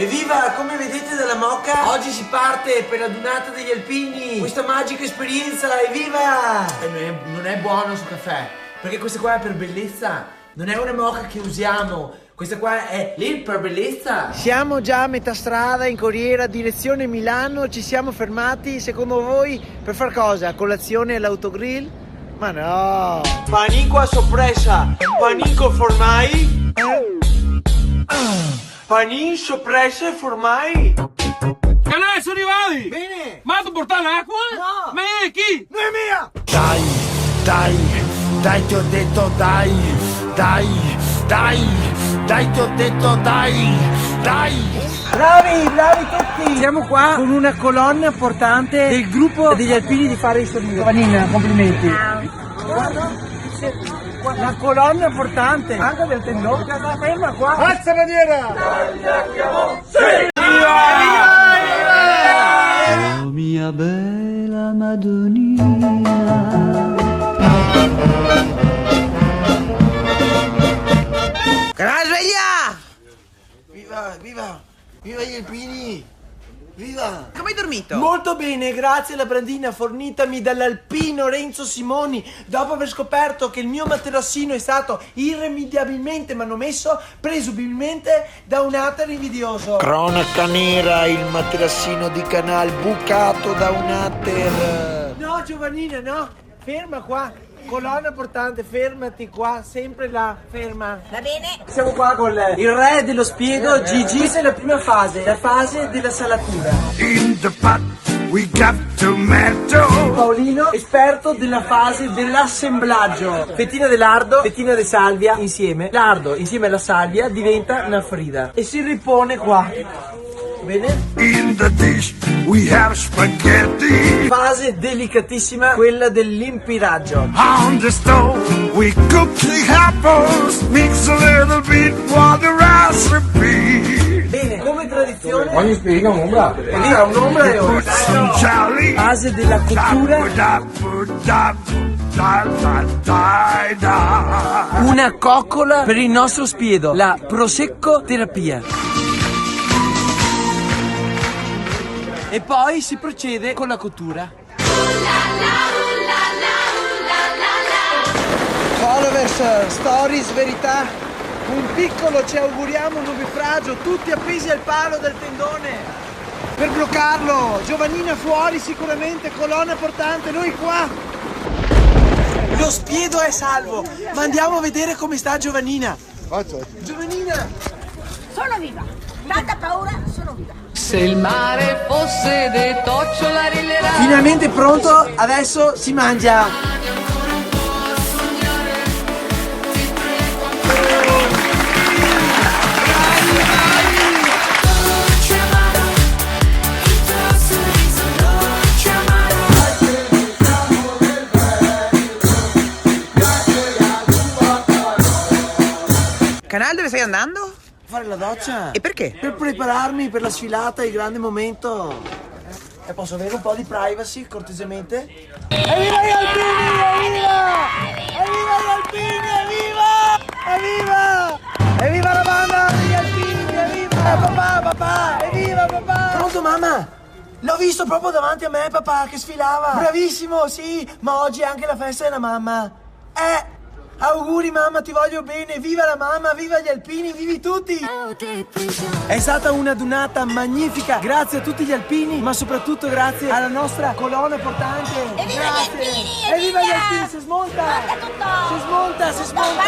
Evviva! Come vedete dalla Moca, oggi si parte per la dunata degli alpini. Questa magica esperienza, evviva! Non è buono sul caffè, perché questa qua è per bellezza. Non è una moca che usiamo. Questa qua è lì per bellezza. Siamo già a metà strada in Corriera, direzione Milano. Ci siamo fermati, secondo voi, per far cosa? Colazione all'autogrill? Ma no! Panico a sorpresa! Panico formai! Panin soppressa e formai! Canale, sono arrivati! Bene! Ma tu portare l'acqua? No! Ma è chi? Non è mia! Dai, ti ho detto dai, ti ho detto dai! Bravi tutti! Siamo qua con una colonna portante del gruppo degli alpini di Fare i Sornido. Vanina, complimenti! La colonna portante anche del tendone che sta ferma qua. Alza bandiera! Oh mia bella Madonnina. Canale sveglia! Viva gli alpini! Viva! Come hai dormito? Molto bene, grazie alla brandina fornitami dall'alpino Renzo Simoni, dopo aver scoperto che il mio materassino è stato irrimediabilmente manomesso, presumibilmente da un hater invidioso. Cronaca nera, il materassino di Canal bucato da un hater. No, Giovannina, no, ferma qua. Colonna portante, fermati qua, sempre là, ferma. Va bene? Siamo qua con il re dello spiedo, Gigi. Questa è la prima fase, la fase della salatura. In the pot we got tomato. Paolino, esperto della fase dell'assemblaggio. Fettina di lardo, fettina di salvia insieme. Lardo insieme alla salvia diventa una frida. E si ripone qua. Bene? In the dish we have spaghetti. Fase delicatissima, quella dell'impiraggio. On the stove we cook the apples. Mix a little bit for the recipe. Bene, come tradizione. Ogni spiega un'ombra. Evviva, un'ombra e Put some jelly. fase della cottura. Una coccola per il nostro spiedo, la prosecco terapia. E poi si procede con la cottura. Followers, stories, verità. Un piccolo ci auguriamo un nubifragio, tutti appesi al palo del tendone. Per bloccarlo, Giovannina fuori sicuramente, colonna portante, noi qua. Lo spiedo è salvo, ma andiamo a vedere come sta Giovannina. Giovannina! Sono viva. Tanta paura, sono viva. Se il mare fosse de tocciola rillerai. Finalmente pronto, adesso si mangia. Canale, dove stai andando? Fare la doccia. E perché? Per prepararmi per la sfilata, il grande momento. E posso avere un po' di privacy, cortesemente? Evviva gli alpini! Evviva! Evviva gli alpini! Evviva! Evviva! Evviva la banda degli alpini! Evviva! Papà! Evviva papà! Pronto mamma? L'ho visto proprio davanti a me papà che sfilava! Bravissimo, sì! Ma oggi è anche la festa della mamma! Auguri mamma, ti voglio bene, viva la mamma, viva gli alpini, vivi tutti! È stata una dunata magnifica, grazie a tutti gli alpini, ma soprattutto grazie alla nostra colonna portante. Evviva gli Grazie! alpini, Evviva gli evviva! alpini, si smonta! Smonta tutto! Si smonta, si smonta!